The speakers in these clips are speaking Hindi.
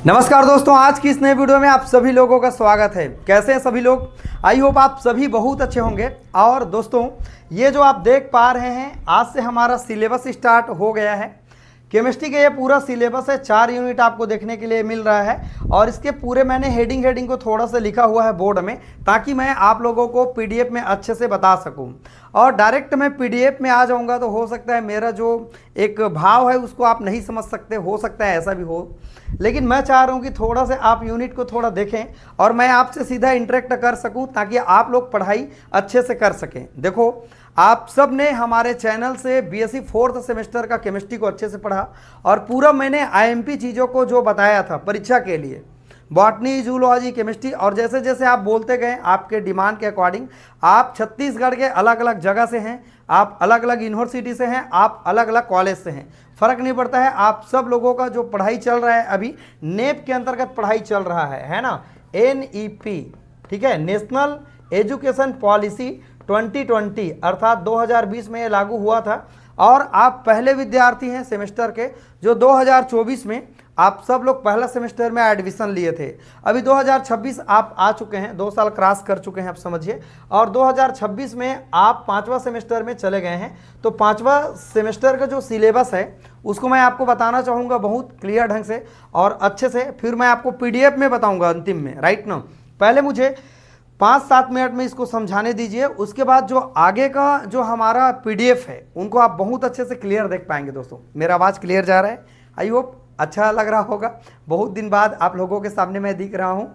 नमस्कार दोस्तों, आज की इस नए वीडियो में आप सभी लोगों का स्वागत है। कैसे हैं सभी लोग? आई होप आप सभी बहुत अच्छे होंगे। और दोस्तों, ये जो आप देख पा रहे हैं, आज से हमारा सिलेबस स्टार्ट हो गया है। केमिस्ट्री का ये पूरा सिलेबस है, 4 यूनिट आपको देखने के लिए मिल रहा है। और इसके पूरे मैंने हेडिंग को थोड़ा सा लिखा हुआ है बोर्ड में, ताकि मैं आप लोगों को पीडीएफ में अच्छे से बता सकूं। और डायरेक्ट मैं पीडीएफ में आ जाऊंगा तो हो सकता है मेरा जो एक भाव है उसको आप नहीं समझ सकते, हो सकता है ऐसा भी हो। लेकिन मैं चाह रहा हूं कि थोड़ा सा आप यूनिट को थोड़ा देखें और मैं आपसे सीधा इंटरेक्ट कर सकूं, ताकि आप लोग पढ़ाई अच्छे से कर सकें। देखो, आप सब ने हमारे चैनल से बीएससी 4th सेमेस्टर का केमिस्ट्री को अच्छे से पढ़ा, और पूरा मैंने आईएमपी चीज़ों को जो बताया था परीक्षा के लिए, बॉटनी, जूलॉजी, केमिस्ट्री, और जैसे जैसे आप बोलते गए आपके डिमांड के अकॉर्डिंग, आप छत्तीसगढ़ के अलग अलग जगह से हैं, आप अलग अलग यूनिवर्सिटी से हैं, आप अलग अलग कॉलेज से हैं, फ़र्क नहीं पड़ता है। आप सब लोगों का जो पढ़ाई चल रहा है अभी नेप के अंतर्गत पढ़ाई चल रहा है ना, NEP, ठीक है, नेशनल एजुकेशन पॉलिसी 2020, अर्थात 2020 में ये लागू हुआ था। और आप पहले विद्यार्थी हैं सेमेस्टर के, जो 2024 में आप सब लोग पहला सेमेस्टर में एडमिशन लिए थे। अभी 2026 आप आ चुके हैं, 2 साल क्रॉस कर चुके हैं आप समझिए। और 2026 में आप 5वां सेमेस्टर में चले गए हैं। तो 5वां सेमेस्टर का जो सिलेबस है उसको मैं आपको बताना चाहूँगा बहुत क्लियर ढंग से और अच्छे से, फिर मैं आपको पीडीएफ में बताऊँगा अंतिम में, राइट ना। पहले मुझे 5-7 मिनट में इसको समझाने दीजिए, उसके बाद जो आगे का जो हमारा पीडीएफ है उनको आप बहुत अच्छे से क्लियर देख पाएंगे। दोस्तों, मेरा आवाज़ क्लियर जा रहा है? आई होप अच्छा लग रहा होगा। बहुत दिन बाद आप लोगों के सामने मैं दिख रहा हूँ,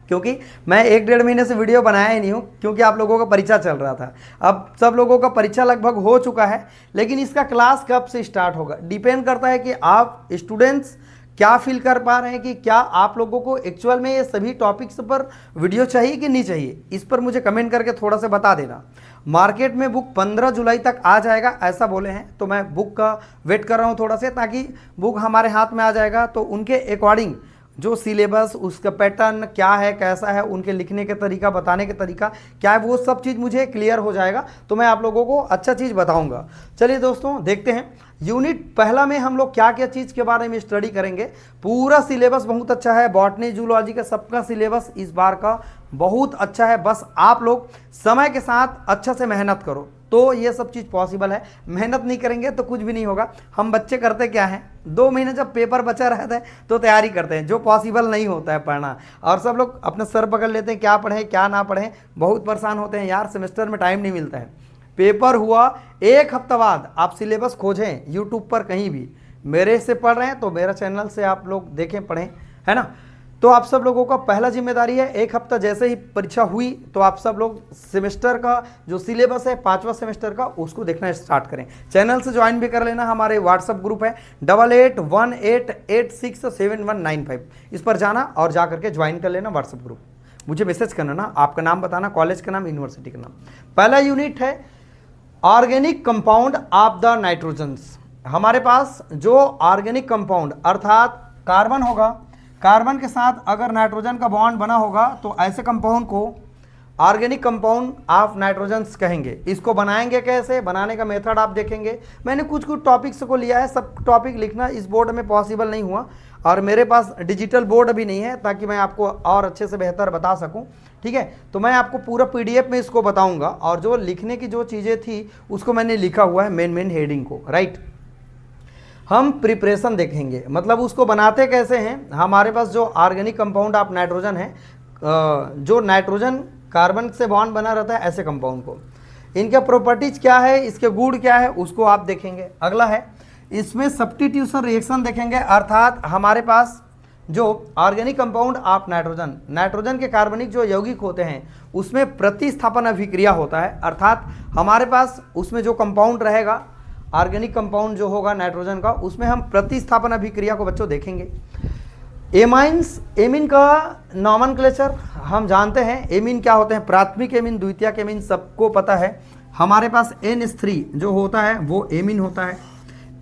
क्योंकि मैं 1-1.5 महीने से वीडियो बनाया ही नहीं हूँ, क्योंकि आप लोगों का परीक्षा चल रहा था। अब सब लोगों का परीक्षा लगभग हो चुका है, लेकिन इसका क्लास कब से स्टार्ट होगा डिपेंड करता है कि आप स्टूडेंट्स क्या फील कर पा रहे हैं, कि क्या आप लोगों को एक्चुअल में ये सभी टॉपिक्स पर वीडियो चाहिए कि नहीं चाहिए। इस पर मुझे कमेंट करके थोड़ा सा बता देना। मार्केट में बुक 15 जुलाई तक आ जाएगा ऐसा बोले हैं, तो मैं बुक का वेट कर रहा हूँ थोड़ा से, ताकि बुक हमारे हाथ में आ जाएगा तो उनके अकॉर्डिंग जो सिलेबस, उसका पैटर्न क्या है, कैसा है, उनके लिखने के तरीका, बताने के तरीका क्या है, वो सब चीज़ मुझे क्लियर हो जाएगा, तो मैं आप लोगों को अच्छा चीज़ बताऊंगा। चलिए दोस्तों, देखते हैं यूनिट पहला में हम लोग क्या क्या चीज़ के बारे में स्टडी करेंगे। पूरा सिलेबस बहुत अच्छा है, बॉटनी, जूलॉजी का सबका सिलेबस इस बार का बहुत अच्छा है। बस आप लोग समय के साथ अच्छा से मेहनत करो तो ये सब चीज़ पॉसिबल है। मेहनत नहीं करेंगे तो कुछ भी नहीं होगा। हम बच्चे करते क्या हैं, 2 महीने जब पेपर बचा रहता है तो तैयारी करते हैं, जो पॉसिबल नहीं होता है पढ़ना। और सब लोग अपने सर पकड़ लेते हैं, क्या पढ़ें क्या ना पढ़ें, बहुत परेशान होते हैं यार, सेमेस्टर में टाइम नहीं मिलता है। पेपर हुआ 1 हफ्ता बाद आप सिलेबस खोजें यूट्यूब पर कहीं भी, मेरे से पढ़ रहे हैं तो मेरा चैनल से आप लोग देखें, पढ़ें, है ना। तो आप सब लोगों का पहला जिम्मेदारी है, 1 हफ्ता जैसे ही परीक्षा हुई तो आप सब लोग सेमेस्टर का जो सिलेबस है 5वां सेमेस्टर का, उसको देखना स्टार्ट करें। चैनल से ज्वाइन भी कर लेना। हमारे व्हाट्सअप ग्रुप है 8818867195, इस पर जाना और जा करके ज्वाइन कर लेना व्हाट्सअप ग्रुप। मुझे मैसेज करना ना, आपका नाम बताना, कॉलेज का नाम, यूनिवर्सिटी का नाम। पहला यूनिट है organic compound of the nitrogens. हमारे पास जो ऑर्गेनिक कंपाउंड अर्थात कार्बन होगा, कार्बन के साथ अगर नाइट्रोजन का बॉन्ड बना होगा तो ऐसे कंपाउंड को ऑर्गेनिक कंपाउंड ऑफ नाइट्रोजन्स कहेंगे। इसको बनाएंगे कैसे, बनाने का मेथड आप देखेंगे। मैंने कुछ टॉपिक्स को लिया है, सब टॉपिक लिखना इस बोर्ड में पॉसिबल नहीं हुआ, और मेरे पास डिजिटल बोर्ड भी नहीं है ताकि मैं आपको और अच्छे से बेहतर बता सकूं, ठीक है। तो मैं आपको पूरा पीडीएफ में इसको बताऊंगा, और जो लिखने की जो चीज़ें थी उसको मैंने लिखा हुआ है मेन हेडिंग को, राइट। हम प्रिपरेशन देखेंगे, मतलब उसको बनाते कैसे हैं। हमारे पास जो ऑर्गेनिक कंपाउंड ऑफ नाइट्रोजन है, जो नाइट्रोजन कार्बन से बॉन्ड बना रहता है ऐसे कंपाउंड को, इनका प्रॉपर्टीज क्या है, इसके गुण क्या है, उसको आप देखेंगे। अगला है इसमें सब्स्टिट्यूशन रिएक्शन देखेंगे, अर्थात हमारे पास जो organic compound of nitrogen, nitrogen के कार्बनिक जो यौगिक होते हैं उसमें प्रतिस्थापन अभिक्रिया होता है, अर्थात हमारे पास उसमें जो कंपाउंड रहेगा, ऑर्गेनिक कंपाउंड जो होगा नाइट्रोजन का, उसमें हम प्रतिस्थापन अभिक्रिया को बच्चों देखेंगे। एमाइंस, एमीन का नॉमेनक्लेचर हम जानते हैं, एमीन क्या होते हैं, प्राथमिक एमीन, द्वितीयक एमीन सबको पता है। हमारे पास NH3 जो होता है वो एमीन होता है।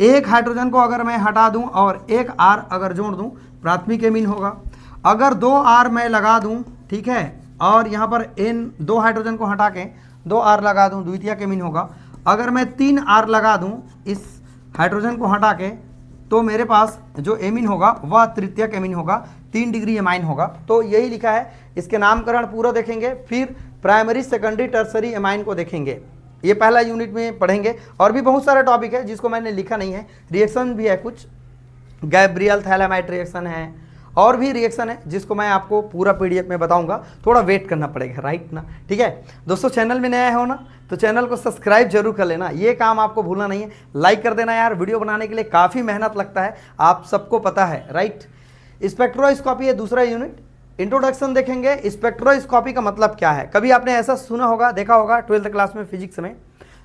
एक हाइड्रोजन को अगर मैं हटा दूं और एक R अगर जोड़ दूं, प्राथमिक एमीन होगा। अगर 2 R मैं लगा दूं, ठीक है, और यहाँ पर दो हाइड्रोजन को हटा के 2 R लगा दूं, द्वितीयक एमीन होगा। अगर मैं 3 R लगा दूं इस हाइड्रोजन को हटा के, तो मेरे पास जो एमीन होगा वह तृतीयक एमीन होगा, 3 डिग्री एमाइन होगा। तो यही लिखा है, इसके नामकरण पूरा देखेंगे, फिर प्राइमरी सेकेंडरी टर्सरी एमाइन को देखेंगे। ये पहला यूनिट में पढ़ेंगे। और भी बहुत सारा टॉपिक है जिसको मैंने लिखा नहीं है, रिएक्शन भी है, कुछ गैब्रियल थैलामाइड रिएक्शन है और भी रिएक्शन है जिसको मैं आपको पूरा पीडीएफ में बताऊंगा। थोड़ा वेट करना पड़ेगा, राइट ना। ठीक है दोस्तों, चैनल में नया हो ना तो चैनल को सब्सक्राइब जरूर कर लेना, ये काम आपको भूलना नहीं है। लाइक कर देना यार, वीडियो बनाने के लिए काफ़ी मेहनत लगता है, आप सबको पता है, राइट। स्पेक्ट्रोस्कोपी है दूसरा यूनिट। इंट्रोडक्शन देखेंगे, स्पेक्ट्रोस्कोपी का मतलब क्या है। कभी आपने ऐसा सुना होगा, देखा होगा 12th क्लास में फिजिक्स में,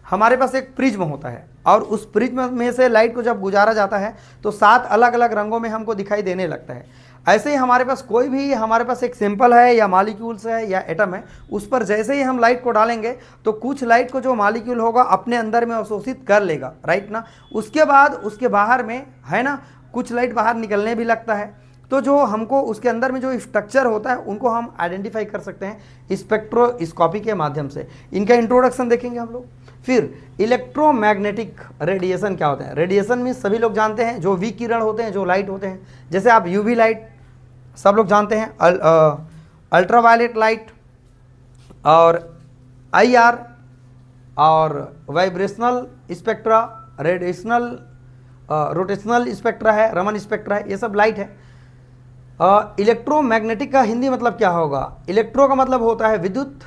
हमारे पास एक प्रिज्म होता है और उस प्रिज्म में से लाइट को जब गुजारा जाता है तो 7 अलग अलग रंगों में हमको दिखाई देने लगता है। ऐसे ही हमारे पास कोई भी, हमारे पास एक सिंपल है या मॉलिक्यूल्स है या एटम है, उस पर जैसे ही हम लाइट को डालेंगे तो कुछ लाइट को जो मॉलिक्यूल होगा अपने अंदर में अवशोषित कर लेगा, राइट ना। उसके बाद उसके बाहर में है ना कुछ लाइट बाहर निकलने भी लगता है। तो जो हमको उसके अंदर में जो स्ट्रक्चर होता है उनको हम आइडेंटिफाई कर सकते हैं स्पेक्ट्रोस्कोपी के माध्यम से। इनका इंट्रोडक्शन देखेंगे हम लोग। फिर इलेक्ट्रोमैग्नेटिक रेडिएशन क्या होता है। रेडिएशन में सभी लोग जानते हैं, जो विकिरण होते हैं, जो लाइट होते हैं, जैसे आप यूवी लाइट सब लोग जानते हैं, अल्ट्रावायलेट लाइट और आईआर और vibrational spectra, radiational rotational spectra है, रमन स्पेक्ट्रा है, ये सब लाइट है। इलेक्ट्रोमैग्नेटिक का हिंदी मतलब क्या होगा। इलेक्ट्रो का मतलब होता है विद्युत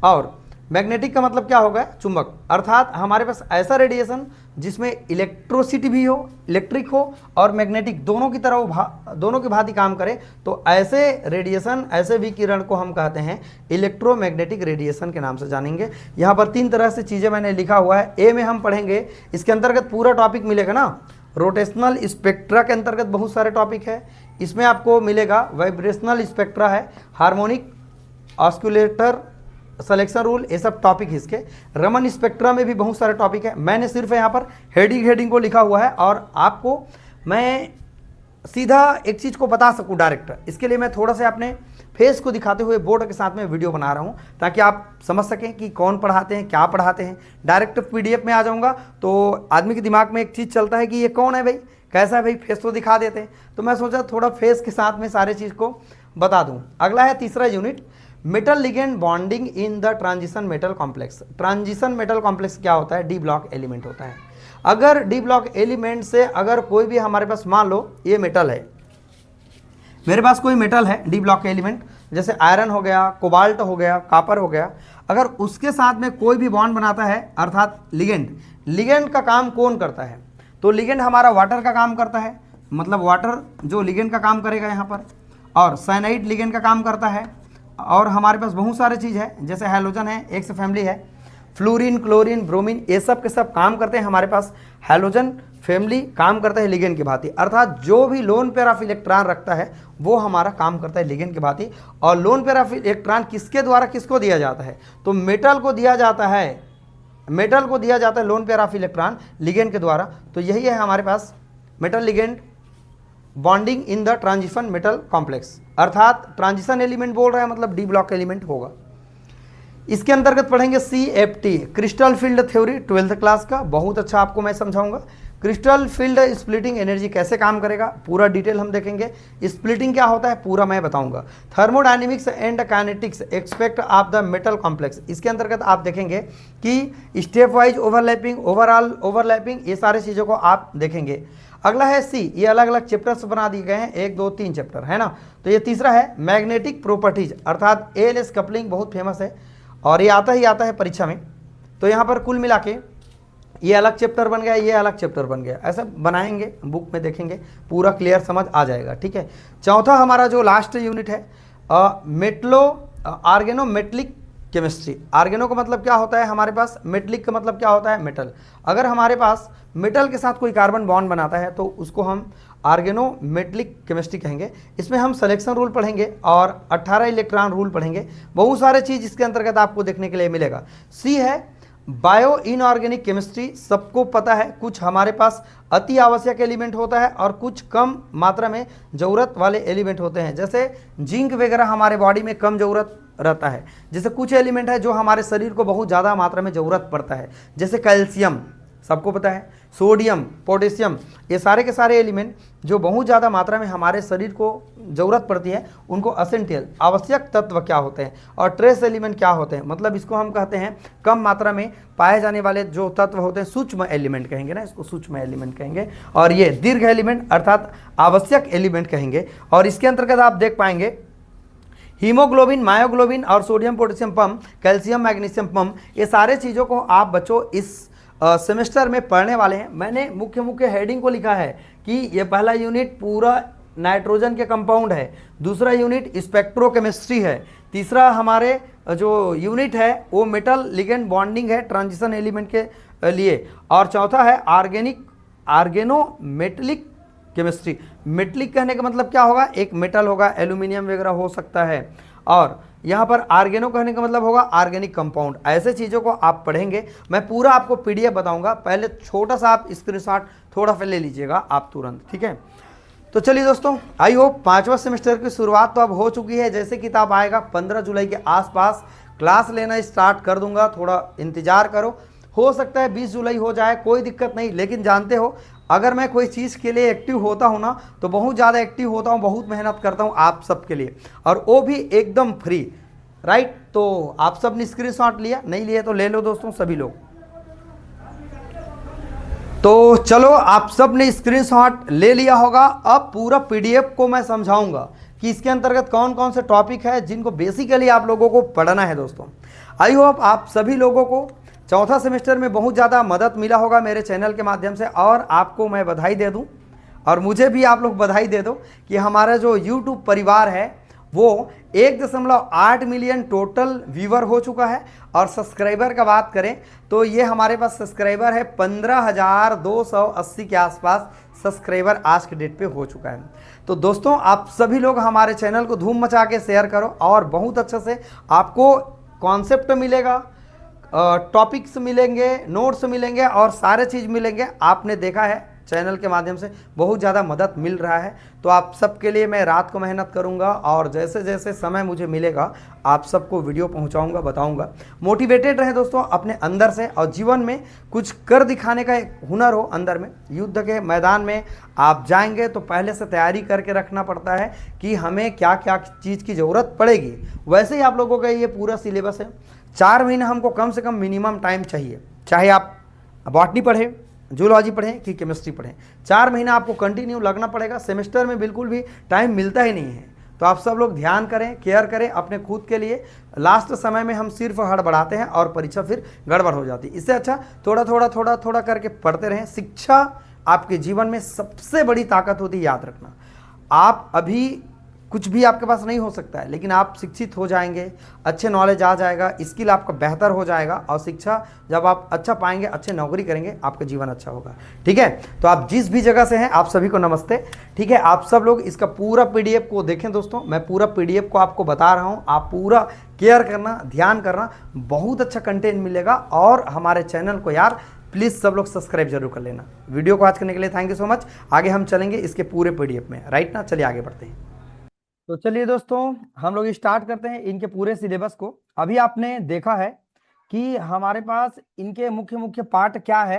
और मैग्नेटिक का मतलब क्या होगा, चुंबक। अर्थात हमारे पास ऐसा रेडिएशन जिसमें इलेक्ट्रोसिटी भी हो, इलेक्ट्रिक हो और मैग्नेटिक, दोनों की तरह दोनों की भांति काम करे, तो ऐसे रेडिएशन, ऐसे विकिरण को हम कहते हैं इलेक्ट्रोमैग्नेटिक रेडिएशन के नाम से जानेंगे। यहाँ पर 3 तरह से चीज़ें मैंने लिखा हुआ है। ए में हम पढ़ेंगे, इसके अंतर्गत पूरा टॉपिक मिलेगा ना। रोटेशनल स्पेक्ट्रा के अंतर्गत बहुत सारे टॉपिक है, इसमें आपको मिलेगा वाइब्रेशनल स्पेक्ट्रा है, हार्मोनिक ऑस्कुलेटर सिलेक्शन रूल, ये सब टॉपिक इसके। रमन स्पेक्ट्रा में भी बहुत सारे टॉपिक है। मैंने सिर्फ यहाँ पर हेडिंग को लिखा हुआ है और आपको मैं सीधा एक चीज़ को बता सकूँ डायरेक्ट, इसके लिए मैं थोड़ा सा अपने फेस को दिखाते हुए बोर्ड के साथ में वीडियो बना रहा हूँ ताकि आप समझ सकें कि कौन पढ़ाते हैं, क्या पढ़ाते हैं। डायरेक्ट पीडीएफ में आ जाऊँगा तो आदमी के दिमाग में एक चीज़ चलता है कि ये कौन है भाई, कैसा है भाई, फेस तो दिखा देते हैं। तो मैं सोचा थोड़ा फेस के साथ में सारे चीज़ को बता दूँ। अगला है तीसरा unit, metal ligand bonding in the transition metal complex. Transition metal complex क्या होता है, डी ब्लॉक एलिमेंट होता है। अगर डी ब्लॉक एलिमेंट से अगर कोई भी हमारे पास, मान लो ये मेटल है, मेरे पास कोई मेटल है डी ब्लॉक एलिमेंट, जैसे आयरन हो गया, कोबाल्ट हो गया, कॉपर हो गया, अगर उसके साथ में कोई भी बॉन्ड बनाता है अर्थात लिगेंड, लिगेंड का काम कौन करता है, तो लिगेंड हमारा वाटर का काम करता है, मतलब वाटर जो लिगेंड का काम करेगा यहाँ पर, और साइनाइड लिगेंड का काम करता है। और हमारे पास बहुत सारे चीज़ है, जैसे हैलोजन है, एक से फैमिली है, फ्लोरीन, क्लोरीन, ब्रोमीन, ये सब के सब काम करते हैं। हमारे पास हैलोजन फैमिली काम करता है लिगेंड की भांति, अर्थात जो भी लोन पेयर ऑफ इलेक्ट्रॉन रखता है वो हमारा काम करता है लिगेंड की भांति। और लोन पेयर ऑफ इलेक्ट्रॉन किसके द्वारा किसको दिया जाता है, तो मेटल को दिया जाता है, मेटल को दिया जाता है lone pair of electron ligand के द्वारा। तो यही है हमारे पास metal ligand bonding in the transition metal complex, अर्थात ट्रांजिशन एलिमेंट बोल रहा है मतलब डी ब्लॉक एलिमेंट होगा। इसके अंतर्गत पढ़ेंगे CFT, crystal field theory, 12th class का, बहुत अच्छा आपको मैं समझाऊंगा। क्रिस्टल फील्ड स्प्लिटिंग एनर्जी कैसे काम करेगा, पूरा डिटेल हम देखेंगे। स्प्लिटिंग क्या होता है पूरा मैं बताऊंगा। Thermodynamics and kinetics expect of the metal complex, इसके अंतर्गत आप देखेंगे कि step wise overlapping, overall overlapping, ये सारी चीज़ों को आप देखेंगे। अगला है C, ये अलग अलग चैप्टर्स बना दिए गए हैं, 1 2 3 चैप्टर है ना। तो ये तीसरा है मैग्नेटिक प्रॉपर्टीज, अर्थात ALS कपलिंग, बहुत फेमस है और ये आता ही आता है परीक्षा में। तो यहाँ पर कुल मिला के ये अलग चैप्टर बन गया, ये अलग चैप्टर बन गया, ऐसा बनाएंगे, बुक में देखेंगे, पूरा क्लियर समझ आ जाएगा। ठीक है, चौथा हमारा जो लास्ट यूनिट है मेटलो ऑर्गेनोमेटलिक केमिस्ट्री। आर्गेनो का मतलब क्या होता है हमारे पास, मेटलिक का मतलब क्या होता है, मेटल। अगर हमारे पास मेटल के साथ कोई कार्बन बॉन्ड बनाता है तो उसको हम ऑर्गेनोमेटलिक केमिस्ट्री कहेंगे। इसमें हम सिलेक्शन रूल पढ़ेंगे और 18 इलेक्ट्रॉन रूल पढ़ेंगे, बहुत सारे चीज़ इसके अंतर्गत आपको देखने के लिए मिलेगा। C है बायो इनऑर्गेनिक केमिस्ट्री, सबको पता है कुछ हमारे पास अति आवश्यक एलिमेंट होता है और कुछ कम मात्रा में ज़रूरत वाले एलिमेंट होते हैं, जैसे जिंक वगैरह हमारे बॉडी में कम ज़रूरत रहता है, जैसे कुछ एलिमेंट है जो हमारे शरीर को बहुत ज़्यादा मात्रा में ज़रूरत पड़ता है, जैसे कैल्शियम, सबको पता है। सोडियम, पोटेशियम, ये सारे के सारे एलिमेंट जो बहुत ज़्यादा मात्रा में हमारे शरीर को ज़रूरत पड़ती है, उनको एसेंशियल आवश्यक तत्व क्या होते हैं और ट्रेस एलिमेंट क्या होते हैं, मतलब इसको हम कहते हैं कम मात्रा में पाए जाने वाले जो तत्व होते हैं, सूक्ष्म एलिमेंट कहेंगे ना, इसको सूक्ष्म एलिमेंट कहेंगे। और ये दीर्घ एलिमेंट अर्थात आवश्यक एलिमेंट कहेंगे। और इसके अंतर्गत आप देख पाएंगे हीमोग्लोबिन, मायोग्लोबिन और sodium potassium pump, calcium magnesium pump, ये सारे चीज़ों को आप बच्चों इस सेमेस्टर में पढ़ने वाले हैं। मैंने मुख्य मुख्य हेडिंग को लिखा है कि ये पहला यूनिट पूरा नाइट्रोजन के कंपाउंड है, दूसरा यूनिट स्पेक्ट्रोकेमिस्ट्री है, तीसरा हमारे जो यूनिट है वो मेटल लिगेंड बॉन्डिंग है ट्रांजिशन एलिमेंट के लिए, और चौथा है आर्गेनोमेटेलिक केमिस्ट्री। मेटलिक कहने का मतलब क्या होगा, एक मेटल होगा, एल्यूमिनियम वगैरह हो सकता है, और यहाँ पर आर्गेनो कहने का मतलब होगा ऑर्गेनिक कंपाउंड। ऐसे चीज़ों को आप पढ़ेंगे। मैं पूरा आपको पीडीएफ बताऊंगा, पहले छोटा सा आप स्क्रीनशॉट थोड़ा सा ले लीजिएगा आप तुरंत, ठीक है। तो चलिए दोस्तों, आई होप 5वां सेमेस्टर की शुरुआत तो अब हो चुकी है। जैसे किताब आएगा 15 जुलाई के आसपास क्लास लेना स्टार्ट कर दूंगा, थोड़ा इंतजार करो। हो सकता है 20 जुलाई हो जाए, कोई दिक्कत नहीं, लेकिन जानते हो अगर मैं कोई चीज़ के लिए एक्टिव होता हूँ ना, तो बहुत ज़्यादा एक्टिव होता हूँ, बहुत मेहनत करता हूँ आप सबके लिए, और वो भी एकदम फ्री, राइट। तो आप सब ने स्क्रीनशॉट लिया, नहीं लिए तो ले लो दोस्तों सभी लोग। तो चलो, आप सब ने स्क्रीनशॉट ले लिया होगा। अब पूरा पीडीएफ को मैं समझाऊंगा कि इसके अंतर्गत कौन कौन से टॉपिक है जिनको बेसिकली आप लोगों को पढ़ना है दोस्तों। आई होप आप सभी लोगों को चौथा सेमेस्टर में बहुत ज़्यादा मदद मिला होगा मेरे चैनल के माध्यम से, और आपको मैं बधाई दे दूं, और मुझे भी आप लोग बधाई दे दो कि हमारा जो यूट्यूब परिवार है वो 1.8 मिलियन टोटल व्यूवर हो चुका है। और सब्सक्राइबर का बात करें तो ये हमारे पास सब्सक्राइबर है 15,280 के आसपास सब्सक्राइबर आज के डेट पे हो चुका है। तो दोस्तों, आप सभी लोग हमारे चैनल को धूम मचा के शेयर करो, और बहुत अच्छे से आपको कॉन्सेप्ट मिलेगा, टॉपिक्स मिलेंगे, नोट्स मिलेंगे, और सारे चीज़ मिलेंगे। आपने देखा है चैनल के माध्यम से बहुत ज़्यादा मदद मिल रहा है। तो आप सबके लिए मैं रात को मेहनत करूंगा, और जैसे जैसे समय मुझे मिलेगा आप सबको वीडियो पहुंचाऊंगा, बताऊंगा। मोटिवेटेड रहे दोस्तों अपने अंदर से, और जीवन में कुछ कर दिखाने का एक हुनर हो अंदर में। युद्ध के मैदान में आप जाएंगे तो पहले से तैयारी करके रखना पड़ता है कि हमें क्या क्या चीज़ की ज़रूरत पड़ेगी। वैसे ही आप लोगों का ये पूरा सिलेबस है। 4 महीने हमको कम से कम मिनिमम टाइम चाहिए, चाहे आप बॉटनी पढ़ें, जूलॉजी पढ़ें कि केमिस्ट्री पढ़ें, 4 महीना आपको कंटिन्यू लगना पड़ेगा। सेमेस्टर में बिल्कुल भी टाइम मिलता ही नहीं है। तो आप सब लोग ध्यान करें, केयर करें अपने खुद के लिए। लास्ट समय में हम सिर्फ हड़बड़ाते हैं और परीक्षा फिर गड़बड़ हो जाती है। इससे अच्छा थोड़ा थोड़ा करके पढ़ते रहें। शिक्षा आपके जीवन में सबसे बड़ी ताकत होती है, याद रखना। आप अभी कुछ भी आपके पास नहीं हो सकता है, लेकिन आप शिक्षित हो जाएंगे, अच्छे नॉलेज आ जाएगा, स्किल आपका बेहतर हो जाएगा, और शिक्षा जब आप अच्छा पाएंगे, अच्छे नौकरी करेंगे, आपका जीवन अच्छा होगा, ठीक है। तो आप जिस भी जगह से हैं आप सभी को नमस्ते, ठीक है। आप सब लोग इसका पूरा पीडीएफ को देखें दोस्तों, मैं पूरा पीडीएफ को आपको बता रहा हूँ, आप पूरा केयर करना, ध्यान करना, बहुत अच्छा कंटेंट मिलेगा। और हमारे चैनल को यार प्लीज़ सब लोग सब्सक्राइब जरूर कर लेना। वीडियो को आज करने के लिए थैंक यू सो मच। आगे हम चलेंगे इसके पूरे पीडीएफ में, राइट ना। चलिए आगे बढ़ते हैं। तो चलिए दोस्तों, हम लोग स्टार्ट करते हैं इनके पूरे सिलेबस को। अभी आपने देखा है कि हमारे पास इनके मुख्य मुख्य पार्ट क्या है।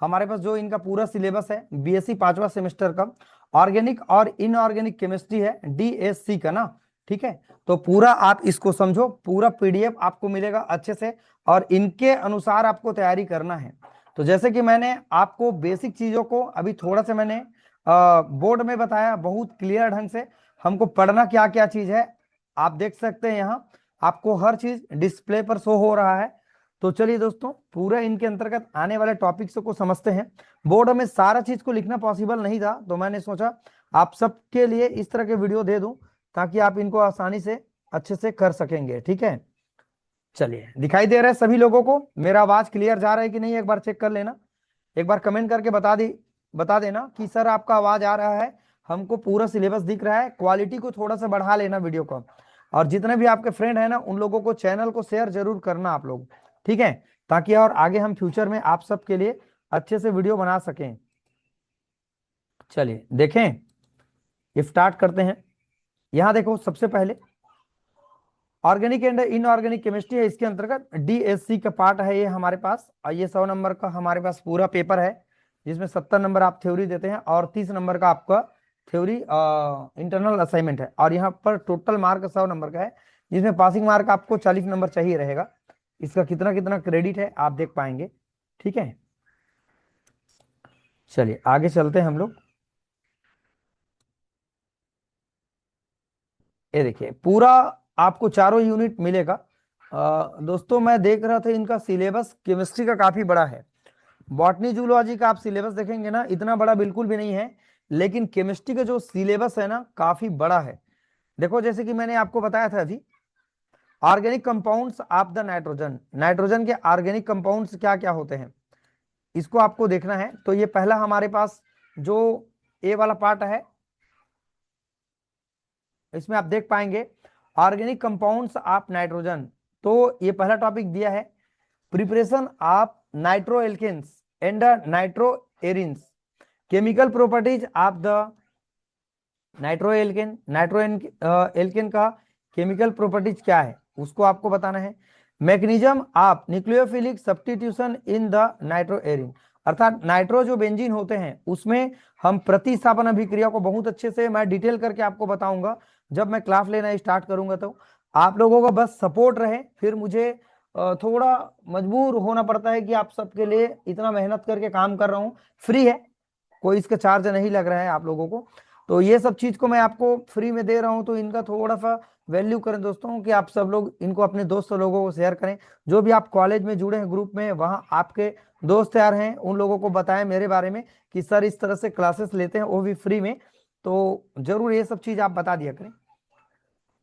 हमारे पास जो इनका पूरा सिलेबस है बीएससी 5वां सेमेस्टर का, ऑर्गेनिक और इनऑर्गेनिक केमिस्ट्री है, डीएससी का ना, ठीक है। तो पूरा आप इसको समझो, पूरा पीडीएफ आपको मिलेगा अच्छे से, और इनके अनुसार आपको तैयारी करना है। तो जैसे कि मैंने आपको बेसिक चीजों को अभी थोड़ा सा मैंने बोर्ड में बताया, बहुत क्लियर ढंग से हमको पढ़ना क्या क्या चीज है। आप देख सकते हैं यहाँ आपको हर चीज डिस्प्ले पर शो हो रहा है। तो चलिए दोस्तों, पूरा इनके अंतर्गत आने वाले टॉपिक्स को समझते हैं। बोर्ड में सारा चीज को लिखना पॉसिबल नहीं था, तो मैंने सोचा आप सबके लिए इस तरह के वीडियो दे दूं ताकि आप इनको आसानी से अच्छे से कर सकेंगे, ठीक है। चलिए, दिखाई दे रहा है सभी लोगों को? मेरा आवाज क्लियर जा रहा है कि नहीं, एक बार चेक कर लेना, एक बार कमेंट करके बता देना कि सर आपका आवाज आ रहा है, हमको पूरा सिलेबस दिख रहा है। क्वालिटी को थोड़ा सा बढ़ा लेना वीडियो का, और जितने भी आपके फ्रेंड है ना उन लोगों को चैनल को शेयर जरूर करना आप लोग, ठीक है, ताकि और आगे हम फ्यूचर में आप सबके लिए अच्छे से वीडियो बना सकें। चलिए देखें, स्टार्ट करते हैं। यहां देखो, सबसे पहले ऑर्गेनिक एंड इनऑर्गेनिक केमिस्ट्री है, इसके अंतर्गत DSC का पार्ट है ये हमारे पास। और ये 100 नंबर का हमारे पास पूरा पेपर है, जिसमें 70 नंबर आप थ्योरी देते हैं और 30 नंबर का आपका थ्योरी इंटरनल असाइनमेंट है। और यहाँ पर टोटल मार्क 100 नंबर का है, जिसमें पासिंग मार्क आपको 40 नंबर चाहिए रहेगा। इसका कितना कितना क्रेडिट है आप देख पाएंगे, ठीक है। चलिए आगे चलते हैं हम लोग। ये देखिए पूरा आपको चारों यूनिट मिलेगा। दोस्तों मैं देख रहा था इनका सिलेबस केमिस्ट्री का काफी बड़ा है। बॉटनी जूलॉजी का आप सिलेबस देखेंगे ना, इतना बड़ा बिल्कुल भी नहीं है, लेकिन केमिस्ट्री का जो सिलेबस है ना काफी बड़ा है। देखो जैसे कि मैंने आपको बताया था अभी, organic compounds of the nitrogen, nitrogen के ऑर्गेनिक कंपाउंड्स क्या क्या होते हैं इसको आपको देखना है। तो ये पहला हमारे पास जो ए वाला पार्ट है, इसमें आप देख पाएंगे ऑर्गेनिक कंपाउंड्स ऑफ नाइट्रोजन। तो ये पहला टॉपिक दिया है, preparation of nitro alkanes and nitro arenes, chemical properties of the nitro alkane. Nitro alkane का केमिकल प्रॉपर्टीज क्या है उसको आपको बताना है। Mechanism of nucleophilic substitution in the nitro arene, अर्थात नाइट्रो जो बेंजीन होते हैं उसमें हम प्रतिस्थापन अभिक्रिया को बहुत अच्छे से मैं डिटेल करके आपको बताऊंगा जब मैं क्लास लेना स्टार्ट करूंगा। तो आप लोगों का बस सपोर्ट रहे, फिर मुझे थोड़ा मजबूर होना पड़ता है कि आप सबके लिए इतना मेहनत करके काम कर रहा हूँ, फ्री है, कोई इसका चार्ज नहीं लग रहा है आप लोगों को। तो ये सब चीज को मैं आपको फ्री में दे रहा हूं, तो इनका थोड़ा सा वैल्यू करें दोस्तों, कि आप सब लोग इनको अपने दोस्त लोगों को शेयर करें। जो भी आप कॉलेज में जुड़े हैं ग्रुप में, वहां आपके दोस्त यार हैं, उन लोगों को बताएं मेरे बारे में कि सर इस तरह से क्लासेस लेते हैं वो भी फ्री में। तो जरूर ये सब चीज आप बता दिया करें।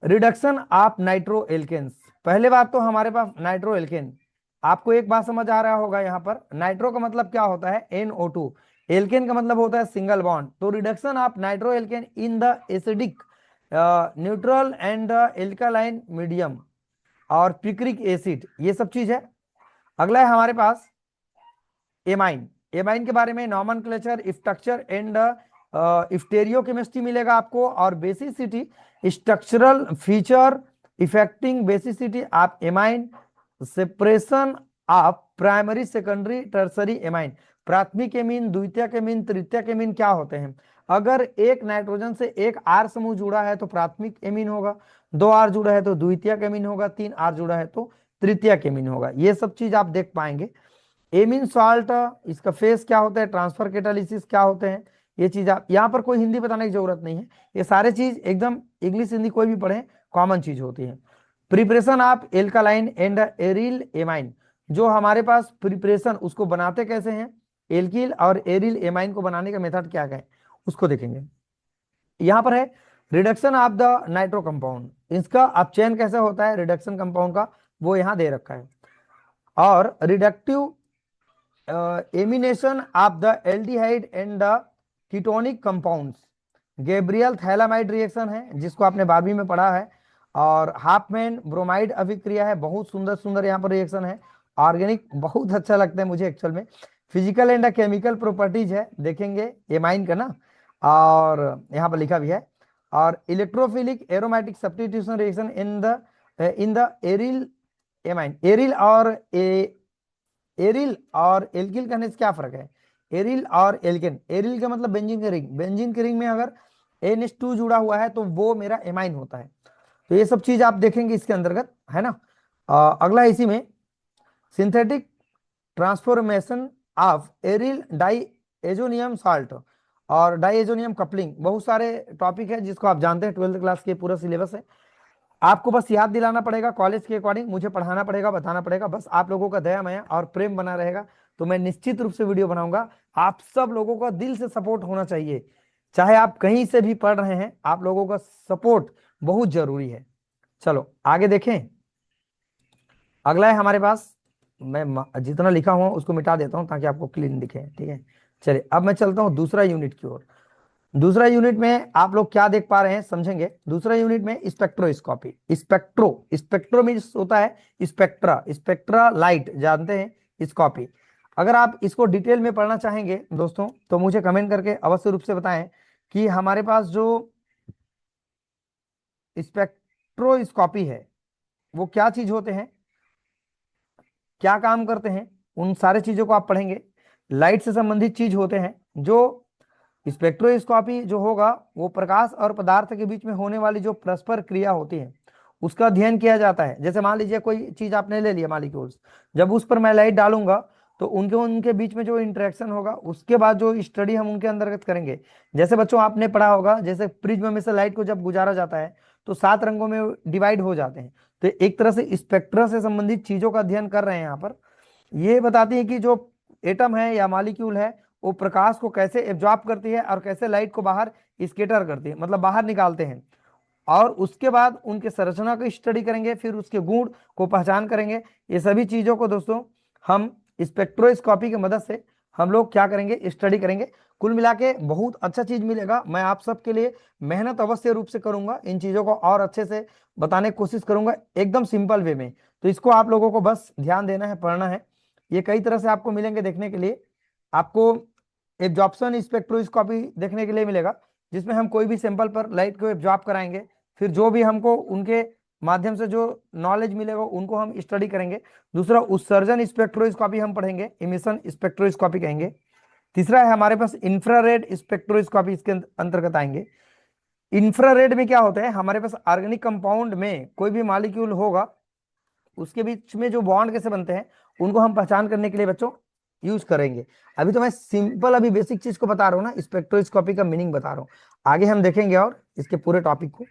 रिडक्शन ऑफ नाइट्रो एल्केन्स, पहले बात तो हमारे पास नाइट्रो एल्केन, आपको एक बात समझ आ रहा होगा यहाँ पर, नाइट्रो का मतलब क्या होता है NO2, एल्केन का मतलब होता है सिंगल बॉन्ड। तो reduction of nitro alkene in the acidic neutral and alkaline medium और पिक्रिक एसिड, ये सब चीज है। अगला है हमारे पास एमाइन। एमाइन के बारे में नॉमेनक्लेचर, स्ट्रक्चर एंड स्टेरियोकेमिस्ट्री मिलेगा आपको, और basicity, structural feature effecting basicity of amine, separation of primary secondary tertiary amine, प्राथमिक एमीन, द्वितीयक एमीन, तृतीयक एमीन क्या होते हैं। अगर एक नाइट्रोजन से एक R समूह जुड़ा है तो प्राथमिक एमीन होगा, 2 R जुड़ा है तो द्वितीयक एमीन होगा, 3 R जुड़ा है तो तृतीयक एमीन होगा। ये सब चीज आप देख पाएंगे। एमीन सॉल्ट, इसका फेस क्या होता है, ट्रांसफर कैटालिसिस क्या होते हैं, ये चीज आप यहाँ पर कोई हिंदी बताने की जरूरत नहीं है, ये सारे चीज एकदम इंग्लिश हिंदी कोई भी पढ़े कॉमन चीज होती है। Preparation of alkaline and aryl amine, जो हमारे पास प्रिपरेशन उसको बनाते कैसे हैं, एल्किल और एरिल एमाइन को बनाने का मेथड क्या है उसको देखेंगे। यहाँ पर है reduction of the nitro compound, इसका अपचयन कैसे होता है रिडक्शन कंपाउंड का, वो यहाँ दे रखा है। और reductive ammunition of the aldehyde and the ketonic compounds, Gabriel phthalimide reaction है जिसको आपने 12वीं में पढ़ा है, और हाफमैन ब्रोमाइड अभिक्रिया है, बहुत सुंदर सुंदर यहाँ पर रिएक्शन है। ऑर्गेनिक बहुत अच्छा लगता है मुझे एक्चुअल में। फिजिकल एंड केमिकल प्रॉपर्टीज है, देखेंगे एमाइन का ना, और यहाँ पर लिखा भी है। और electrophilic aromatic substitution reaction in the aryl amine, aryl और एल्किल कहने से क्या फर्क है, एरिल और एल्केन, एरिल का मतलब बेंजीन के रिंग, बेंजीन के रिंग में अगर NH2 जुड़ा हुआ है तो वो मेरा एमाइन होता है। तो ये सब चीज आप देखेंगे इसके अंतर्गत, है ना। अगला इसी में synthetic transformation of aryl diazonium salt और डाई एजोनियम कपलिंग, बहुत सारे टॉपिक है जिसको आप जानते हैं, 12th क्लास के पूरा सिलेबस है। आपको बस याद दिलाना पड़ेगा, कॉलेज के अकॉर्डिंग मुझे पढ़ाना पड़ेगा, बताना पड़ेगा, बस आप लोगों का दया माया और प्रेम बना रहेगा तो मैं निश्चित रूप से वीडियो बनाऊंगा। आप सब लोगों का दिल से सपोर्ट होना चाहिए, चाहे आप कहीं से भी पढ़ रहे हैं, आप लोगों का सपोर्ट बहुत जरूरी है। चलो आगे देखें। अगला है हमारे पास, मैं जितना लिखा हुआ उसको मिटा देता हूं ताकि आपको क्लीन दिखे, ठीक है। चलिए अब मैं चलता हूं दूसरा यूनिट की ओर। दूसरा यूनिट में आप लोग क्या देख पा रहे हैं समझेंगे। दूसरा यूनिट में स्पेक्ट्रोस्कोपी, स्पेक्ट्रो मीन्स होता है स्पेक्ट्रा, स्पेक्ट्रा लाइट जानते हैं, स्कोपी। अगर आप इसको डिटेल में पढ़ना चाहेंगे दोस्तों तो मुझे कमेंट करके अवश्य रूप से बताएं कि हमारे पास जो स्पेक्ट्रोस्कोपी है वो क्या चीज होते हैं, क्या काम करते हैं, उन सारे चीजों को आप पढ़ेंगे। लाइट से संबंधित चीज होते हैं। जो स्पेक्ट्रोस्कोपी जो होगा वो प्रकाश और पदार्थ के बीच में होने वाली जो परस्पर क्रिया होती है उसका अध्ययन किया जाता है। जैसे मान लीजिए कोई चीज आपने ले लिया मॉलिक्यूल्स, जब उस पर मैं लाइट डालूंगा तो उनके उनके बीच में जो इंटरेक्शन होगा उसके बाद जो स्टडी हम उनके अंतर्गत करेंगे। जैसे बच्चों आपने पढ़ा होगा, जैसे प्रिज्म में से लाइट को जब गुजारा जाता है तो 7 रंगों में डिवाइड हो जाते हैं। तो एक तरह से स्पेक्ट्रा से संबंधित चीजों का अध्ययन कर रहे हैं यहाँ पर। ये बताती है कि जो एटम है या मॉलिक्यूल है वो प्रकाश को कैसे एब्जॉर्ब करती है और कैसे लाइट को बाहर स्केटर करती है, मतलब बाहर निकालते हैं। और उसके बाद उनके संरचना को स्टडी करेंगे, फिर उसके गुण को पहचान करेंगे। ये सभी चीजों को दोस्तों हम स्पेक्ट्रोस्कोपी की मदद से हम लोग क्या करेंगे, स्टडी करेंगे। कुल मिला के बहुत अच्छा चीज मिलेगा। मैं आप सबके लिए मेहनत अवश्य रूप से करूंगा, इन चीजों को और अच्छे से बताने की कोशिश करूंगा एकदम सिंपल वे में। तो इसको आप लोगों को बस ध्यान देना है, पढ़ना है। ये कई तरह से आपको मिलेंगे देखने के लिए। आपको एब्जॉर्प्शन स्पेक्ट्रोस्कोपी देखने के लिए मिलेगा, जिसमें हम कोई भी सैंपल पर लाइट को एब्जॉर्ब कराएंगे, फिर जो भी हमको उनके माध्यम से जो नॉलेज मिलेगा उनको हम स्टडी करेंगे। दूसरा उत्सर्जन स्पेक्ट्रोस्कोपी हम पढ़ेंगे, इमिशन स्पेक्ट्रोस्कोपी कहेंगे। तीसरा है हमारे पास इंफ्रारेड स्पेक्ट्रोस्कोपी, इसके अंतर्गत आएंगे। इंफ्रारेड में क्या होता है, हमारे पास ऑर्गेनिक कंपाउंड में कोई भी मॉलिक्यूल होगा उसके बीच में जो बॉन्ड कैसे बनते हैं उनको हम पहचान करने के लिए बच्चों यूज करेंगे। अभी तो मैं सिंपल अभी बेसिक चीज को बता रहा हूँ ना, स्पेक्ट्रोस्कोपी का मीनिंग बता रहा हूँ। आगे हम देखेंगे और इसके पूरे टॉपिक को,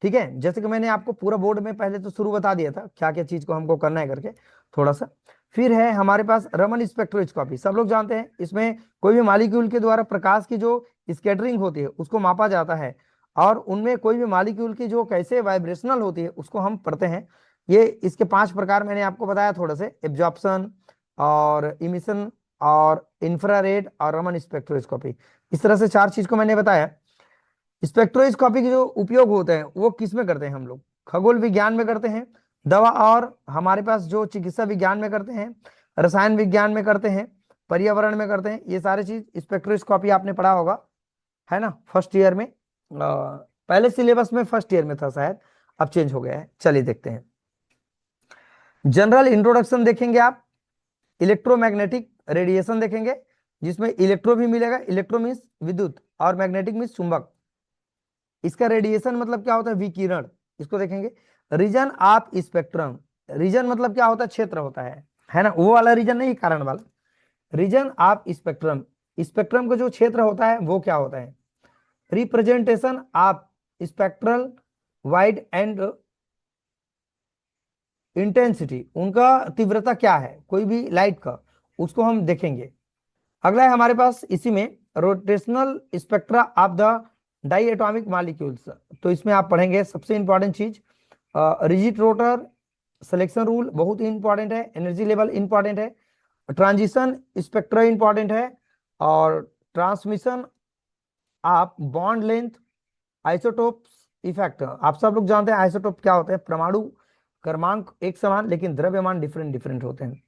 ठीक है। जैसे कि मैंने आपको पूरा बोर्ड में पहले तो शुरू बता दिया था क्या क्या चीज को हमको करना है करके थोड़ा सा। फिर है हमारे पास रमन स्पेक्ट्रोस्कोपी, सब लोग जानते हैं। इसमें कोई भी मॉलिक्यूल के द्वारा प्रकाश की जो स्कैटरिंग होती है उसको मापा जाता है, और उनमें कोई भी मॉलिक्यूल की जो कैसे वाइब्रेशनल होती है उसको हम पढ़ते हैं। ये इसके 5 प्रकार मैंने आपको बताया थोड़ा से, एब्जॉर्प्शन और इमिशन और इंफ्रारेड और रमन स्पेक्ट्रोस्कोपी। इस तरह से 4 चीज को मैंने बताया। स्पेक्ट्रोस्कोपी के जो उपयोग होते हैं वो किस में करते हैं हम लोग, खगोल विज्ञान में करते हैं, दवा और हमारे पास जो चिकित्सा विज्ञान में करते हैं, रसायन विज्ञान में करते हैं, पर्यावरण में करते हैं। ये सारे चीज स्पेक्ट्रोस्कोपी आपने पढ़ा होगा, है ना, फर्स्ट ईयर में। पहले सिलेबस में फर्स्ट ईयर में था शायद, अब चेंज हो गया है। चलिए देखते हैं। जनरल इंट्रोडक्शन देखेंगे आप, इलेक्ट्रोमैग्नेटिक रेडिएशन देखेंगे, जिसमें इलेक्ट्रो भी मिलेगा, इलेक्ट्रो मीन्स विद्युत और मैग्नेटिक मीन्स चुंबक। इसका रेडिएशन मतलब क्या होता है, विकिरण, इसको देखेंगे। रीजन ऑफ स्पेक्ट्रम, रीजन मतलब क्या होता है, क्षेत्र होता है ना, वो वाला रीजन नहीं, कारण वाला। रीजन ऑफ स्पेक्ट्रम, स्पेक्ट्रम का जो क्षेत्र होता है वो क्या होता है। Representation of spectral wide and intensity, उनका तीव्रता क्या है कोई भी लाइट का, उसको हम देखेंगे। अगला है हमारे पास इसी में rotational spectra of the diatomic molecules. तो इसमें आप पढ़ेंगे सबसे इंपॉर्टेंट चीज रिजिड रोटर सिलेक्शन रूल बहुत ही इंपॉर्टेंट है, एनर्जी लेवल इंपॉर्टेंट है, ट्रांजिशन स्पेक्ट्रा इंपॉर्टेंट है, और transmission of bond length, isotopes effect. आप सब लोग जानते हैं आइसोटोप क्या होते हैं, परमाणु क्रमांक एक समान लेकिन द्रव्यमान डिफरेंट डिफरेंट होते हैं।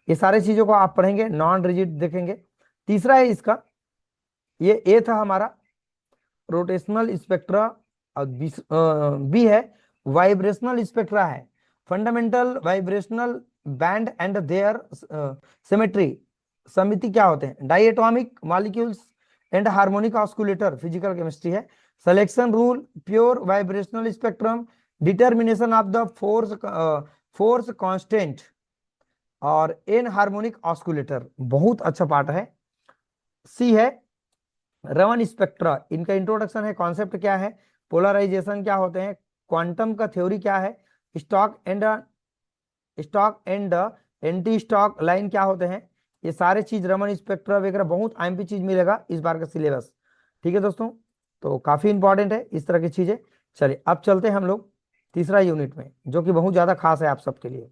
ये सारी चीजों को आप पढ़ेंगे, नॉन रिजिड देखेंगे। तीसरा है इसका, ये ए था हमारा रोटेशनल स्पेक्ट्रा, और बी है वाइब्रेशनल स्पेक्ट्रा है, fundamental vibrational band and their symmetry. समिति क्या होते हैं, diatomic molecules and harmonic oscillator, physical chemistry है। Selection rule, pure vibrational spectrum, determination of the force constant, और एन हार्मोनिक ऑस्कुलेटर, बहुत अच्छा पार्ट है। सी है रमन स्पेक्ट्रा, इनका इंट्रोडक्शन है, कॉन्सेप्ट क्या है, पोलराइजेशन क्या होते हैं, क्वांटम का थ्योरी क्या है, stock and anti stock line क्या होते हैं। ये सारे चीज रमन स्पेक्ट्रा वगैरह बहुत आईएमपी चीज मिलेगा इस बार का सिलेबस, ठीक है दोस्तों। तो काफी इंपॉर्टेंट है इस तरह की चीजें। चलिए अब चलते हैं हम लोग तीसरा यूनिट में, जो कि बहुत ज्यादा खास है आप सबके लिए।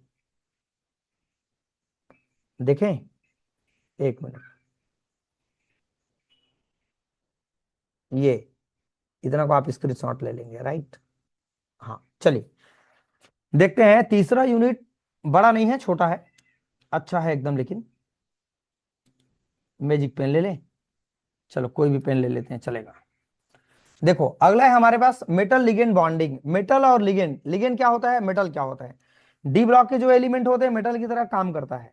देखें, एक मिनट, ये इतना को आप स्क्रीनशॉट ले लेंगे, राइट। हाँ चलिए देखते हैं। तीसरा यूनिट बड़ा नहीं है, छोटा है, अच्छा है एकदम। लेकिन मैजिक पेन ले लें, चलो कोई भी पेन ले लेते हैं, चलेगा। देखो अगला है हमारे पास मेटल लिगेंड बॉन्डिंग। मेटल और लिगेंड, लिगेंड क्या होता है, मेटल क्या होता है। डी ब्लॉक के जो एलिमेंट होते हैं मेटल की तरह काम करता है,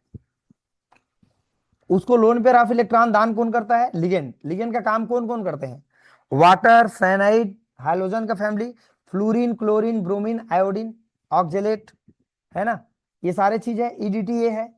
उसको लोन पेयर ऑफ इलेक्ट्रॉन दान कौन करता है? लिगेंड। लिगेंड का काम कौन कौन करते हैं? वाटर, साइनाइड, हाइड्रोजन का family, fluorine, chlorine, bromine, iodine, oxalate, है ना, ये सारे चीज है। ईडीटी ये है,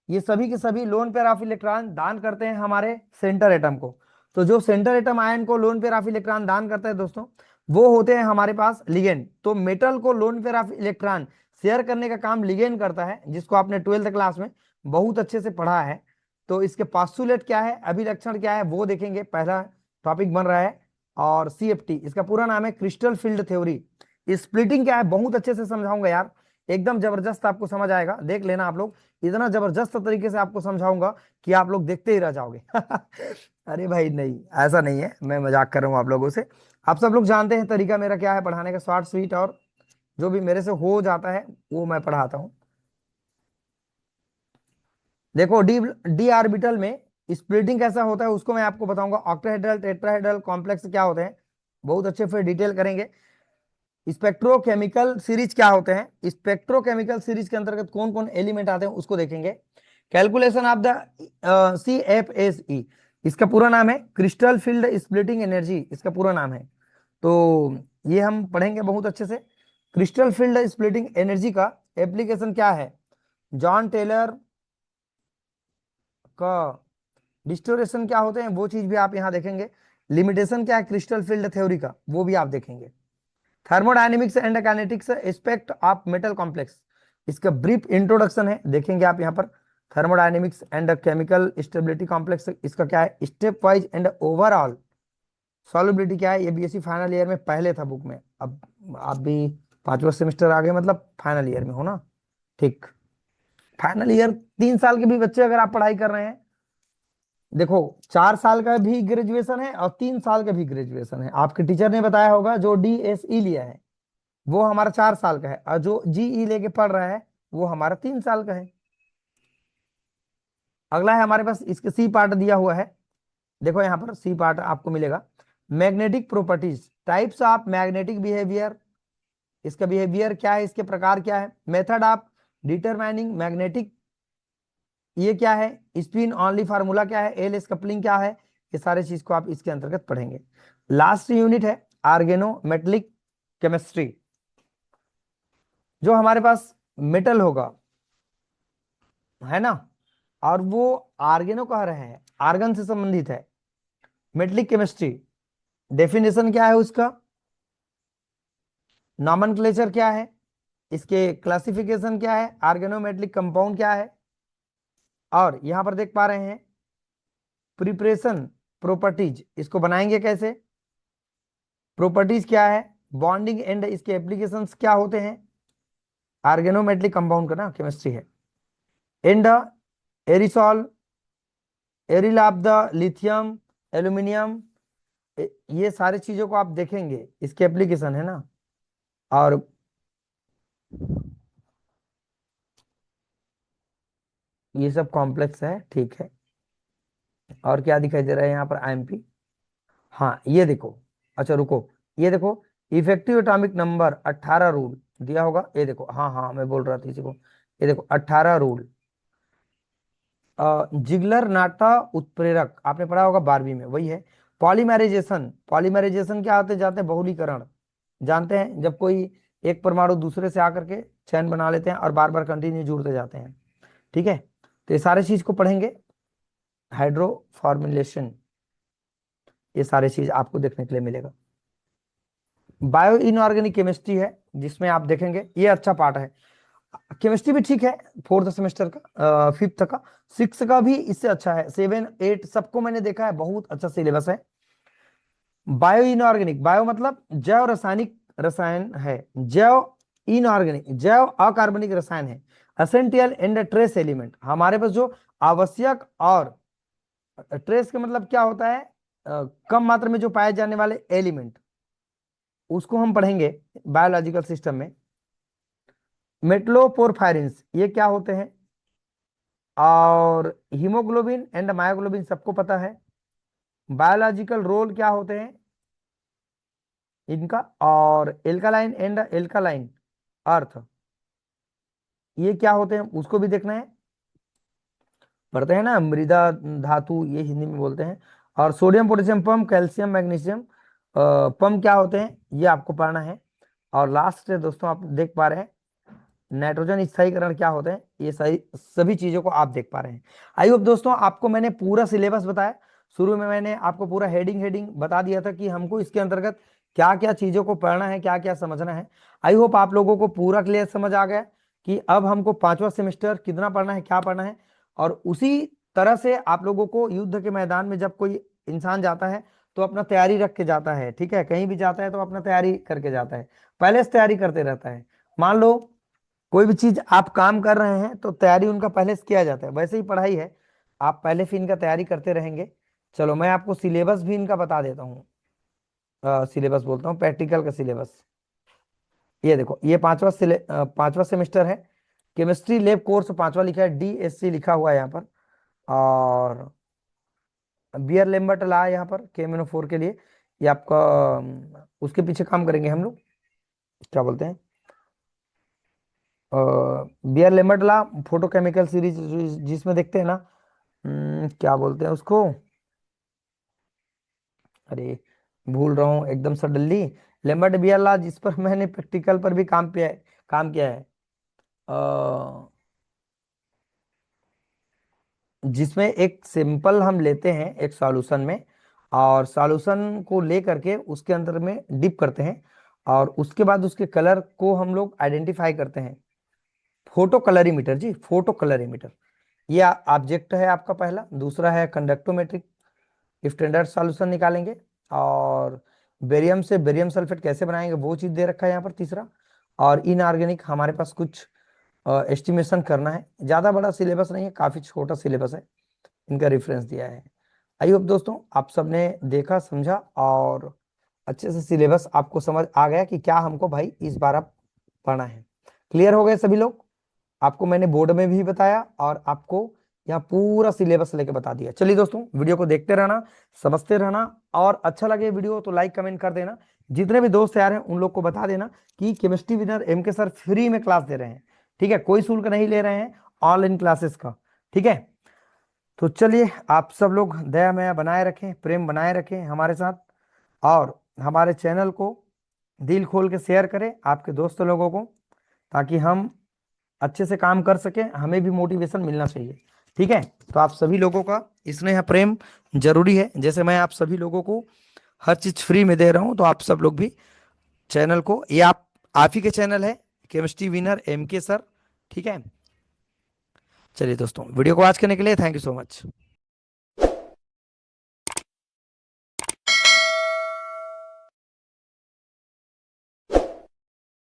ये सभी के सभी लोन पेयर ऑफ इलेक्ट्रॉन दान करते हैं हमारे सेंटर एटम को। तो जो सेंटर एटम आयन को लोन पेयर ऑफ इलेक्ट्रॉन दान करता है दोस्तों, वो होते हैं हमारे पास लिगेंड। तो मेटल को loan pair of electron share करने का काम लिगेंड करता है, जिसको आपने 12th क्लास में बहुत अच्छे से पढ़ा है। तो इसके पास्टुलेट क्या है, अभिलक्षण क्या है, वो देखेंगे, पहला टॉपिक बन रहा है। और सीएफटी इसका पूरा नाम है क्रिस्टल फील्ड थ्योरी। स्प्लिटिंग क्या है बहुत अच्छे से समझाऊंगा यार, एकदम जबरदस्त आपको समझ आएगा, देख लेना आप लोग। इतना जबरदस्त तरीके से आपको समझाऊंगा कि आप लोग देखते ही रह जाओगे। अरे भाई नहीं, ऐसा नहीं है, मैं मजाक कर रहा हूँ आप लोगों से। आप सब लोग जानते हैं तरीका मेरा क्या है पढ़ाने का, शॉर्ट स्वीट, और जो भी मेरे से हो जाता है वो मैं पढ़ाता हूँ। देखो डी डी ऑर्बिटल में स्प्लिटिंग कैसा होता है उसको मैं आपको बताऊंगा। ऑक्टाहेड्रल, टेट्राहेड्रल कॉम्प्लेक्स क्या होते हैं बहुत अच्छे फिर डिटेल करेंगे। स्पेक्ट्रोकेमिकल सीरीज क्या होते हैं, स्पेक्ट्रोकेमिकल सीरीज के अंतर्गत कौन कौन एलिमेंट आते हैं उसको देखेंगे। कैलकुलेशन ऑफ द CFSE, इसका पूरा नाम है क्रिस्टल फील्ड स्प्लिटिंग एनर्जी, इसका पूरा नाम है। तो ये हम पढ़ेंगे बहुत अच्छे से। क्रिस्टल फील्ड स्प्लिटिंग एनर्जी का एप्लीकेशन क्या है, जॉन टेलर का डिस्टोरेशन क्या होते हैं वो चीज भी आप यहाँ देखेंगे। लिमिटेशन क्या है क्रिस्टल फील्ड थ्योरी का, वो भी आप देखेंगे। Thermodynamics and kinetics aspect of metal complex, इसका ब्रीफ इंट्रोडक्शन है, देखेंगे आप यहाँ पर। Thermodynamics and chemical stability complex, इसका क्या है step wise and overall solubility क्या है, ये बीएससी फाइनल ईयर में पहले था बुक में। अब आप भी 5वां सेमेस्टर आ गए, मतलब फाइनल ईयर में हो ना, ठीक। फाइनल ईयर 3 साल के भी बच्चे अगर आप पढ़ाई कर रहे हैं, देखो 4 साल का भी ग्रेजुएशन है और 3 साल का भी ग्रेजुएशन है। आपके टीचर ने बताया होगा जो DSE लिया है वो हमारा 4 साल का है, और जो GE लेके पढ़ रहा है वो हमारा 3 साल का है। अगला है हमारे पास, इसके सी पार्ट दिया हुआ है, देखो यहाँ पर सी पार्ट आपको मिलेगा। Magnetic properties, types of magnetic behaviour, इसका बिहेवियर क्या है, इसके प्रकार क्या है। मेथड ऑफ डिटरमाइनिंग मैग्नेटिक, ये क्या है, स्पिन ऑनली फार्मूला क्या है, एल एस कपलिंग क्या है, ये सारे चीज को आप इसके अंतर्गत पढ़ेंगे। लास्ट यूनिट है ऑर्गेनोमेटेलिक केमिस्ट्री। जो हमारे पास मेटल होगा, है ना, और वो आर्गेनो कह रहे हैं, आर्गन से संबंधित है। मेटलिक केमिस्ट्री डेफिनेशन क्या है उसका, नॉमेनक्लेचर क्या है, इसके क्लासिफिकेशन क्या है, आर्गेनोमेटलिक कंपाउंड क्या है, और यहां पर देख पा रहे हैं प्रिपरेशन प्रॉपर्टीज, इसको बनाएंगे कैसे, प्रॉपर्टीज क्या है, बॉन्डिंग एंड इसके एप्लीकेशंस क्या होते हैं, आर्गेनोमेटलिक कंपाउंड का ना केमिस्ट्री है। And aerosol, aryl of the lithium, aluminium, ये सारी चीजों को आप देखेंगे, इसके एप्लीकेशन है ना। और ये सब कॉम्प्लेक्स है, ठीक है। और क्या दिखाई दे रहा है यहाँ पर, IMP, हाँ ये देखो, अच्छा रुको, ये देखो इफेक्टिव एटॉमिक नंबर 18 रूल दिया होगा, ये देखो, हाँ हाँ मैं बोल रहा था इसी को, ये देखो 18 रूल। जिगलर नाटा उत्प्रेरक आपने पढ़ा होगा 12वीं में, वही है। पॉलीमराइजेशन, पॉलीमराइजेशन क्या होते जाते हैं, बहुलीकरण, जानते हैं जब कोई एक परमाणु दूसरे से आकर के चैन बना लेते हैं और बार बार कंटिन्यू जुड़ते जाते हैं, ठीक है। तो ये सारे चीज को पढ़ेंगे। हाइड्रो फॉर्मुलेशन, ये सारी चीज आपको देखने के लिए मिलेगा। बायो इनऑर्गेनिक केमिस्ट्री है जिसमें आप देखेंगे, ये अच्छा पार्ट है। केमिस्ट्री भी ठीक है, 4th सेमेस्टर का, 5th का, 6th का भी इससे अच्छा है, 7 8 सबको मैंने देखा है, बहुत अच्छा सिलेबस है। बायो इनऑर्गेनिक, बायो मतलब जैव रासायनिक रसायन है, जैव इनऑर्गेनिक जैव अकार्बनिक रसायन है। असेंटियल एंड ट्रेस एलिमेंट, हमारे पास जो आवश्यक और ट्रेस का मतलब क्या होता है, कम मात्रा में जो पाए जाने वाले एलिमेंट, उसको हम पढ़ेंगे बायोलॉजिकल सिस्टम में। मेटलोपोरफायरिन्स ये क्या होते हैं, और हीमोग्लोबिन एंड मायोग्लोबिन सबको पता है। बायोलॉजिकल रोल क्या होते हैं इनका, और एल्कालाइन एंड एल्कालाइन अर्थ, ये क्या होते हैं उसको भी देखना है, पढ़ते हैं ना, मृदा धातु ये हिंदी में बोलते हैं। और sodium potassium pump, calcium magnesium pump क्या होते हैं ये आपको पढ़ना है। और लास्ट है दोस्तों, आप देख पा रहे हैं नाइट्रोजन स्थायीकरण क्या होते हैं, ये सही सभी चीजों को आप देख पा रहे हैं। आई होप दोस्तों आपको मैंने पूरा सिलेबस बताया। शुरू में मैंने आपको पूरा हेडिंग हेडिंग बता दिया था कि हमको इसके अंतर्गत क्या क्या चीजों को पढ़ना है, क्या क्या समझना है। आई होप आप लोगों को पूरा क्लियर समझ आ गया कि अब हमको 5वां सेमेस्टर कितना पढ़ना है, क्या पढ़ना है। और उसी तरह से आप लोगों को युद्ध के मैदान में जब कोई इंसान जाता है तो अपना तैयारी रख के जाता है, ठीक है, कहीं भी जाता है तो अपना तैयारी करके जाता है, पहले से तैयारी करते रहता है। मान लो कोई भी चीज आप काम कर रहे हैं तो तैयारी उनका पहले से किया जाता है, वैसे ही पढ़ाई है, आप पहले से इनका तैयारी करते रहेंगे। चलो मैं आपको सिलेबस भी इनका बता देता हूँ, सिलेबस बोलता हूँ, प्रैक्टिकल का सिलेबस। ये देखो, ये 5वां सेमेस्टर है। केमिस्ट्री लैब कोर्स 5वां लिखा है, DSC लिखा हुआ है यहाँ पर। और बियर लेम्बर्ट ला है यहाँ पर KMNO4 के लिए। ये आपका उसके पीछे काम करेंगे हम लोग, क्या बोलते हैं, बियर लेम्बर्ट ला फोटोकेमिकल सीरीज, जिसमें देखते हैं ना, क्या बोलते हैं उसको, अरे भूल रहा हूँ एकदम सडनली। लेम्बर्ट बियर ला जिस पर मैंने प्रैक्टिकल पर भी काम किया है, जिसमें एक सिंपल हम लेते हैं एक सॉल्यूशन में, और सॉल्यूशन को ले करके उसके अंदर में डिप करते हैं, और उसके बाद उसके कलर को हम लोग आइडेंटिफाई करते हैं। फोटो कलरीमीटर जी, फोटो कलरीमीटर, ये ऑब्जेक्ट है आपका पहला। दूसरा है कंडक्टोमेट्रिक स्टैंडर्ड सॉल्यूशन निकालेंगे, और बेरियम से बेरियम सल्फेट कैसे बनाएंगे वो चीज दे रखा है यहाँ पर तीसरा। और इनऑर्गेनिक हमारे पास कुछ एस्टिमेशन करना है। ज़्यादा बड़ा सिलेबस नहीं है, काफ़ी छोटा सिलेबस है, इनका रेफरेंस दिया है। आई होप दोस्तों आप सबने देखा समझा और अच्छे से सिलेबस आपको समझ आ गया कि क्या हमको भाई इस बार आप पढ़ना है। क्लियर हो गए सभी लोग? आपको मैंने बोर्ड में भी बताया और आपको यहाँ पूरा सिलेबस लेके बता दिया। चलिए दोस्तों, वीडियो को देखते रहना, समझते रहना, और अच्छा लगे वीडियो तो लाइक कमेंट कर देना। जितने भी दोस्त यार हैं उन लोग को बता देना कि chemistry winner MK sir free में क्लास दे रहे हैं, ठीक है, कोई शुल्क नहीं ले रहे हैं ऑनलाइन क्लासेस का, ठीक है। तो चलिए, आप सब लोग दया माया बनाए रखें, प्रेम बनाए रखें हमारे साथ, और हमारे चैनल को दिल खोल के शेयर करें आपके दोस्त लोगों को, ताकि हम अच्छे से काम कर सकें, हमें भी मोटिवेशन मिलना चाहिए, ठीक है। तो आप सभी लोगों का स्नेह प्रेम जरूरी है, जैसे मैं आप सभी लोगों को हर चीज फ्री में दे रहा हूं, तो आप सब लोग भी चैनल को, ये आप ही के चैनल है केमिस्ट्री विनर MK सर, ठीक है। चलिए दोस्तों, वीडियो को वॉच करने के लिए थैंक यू सो मच।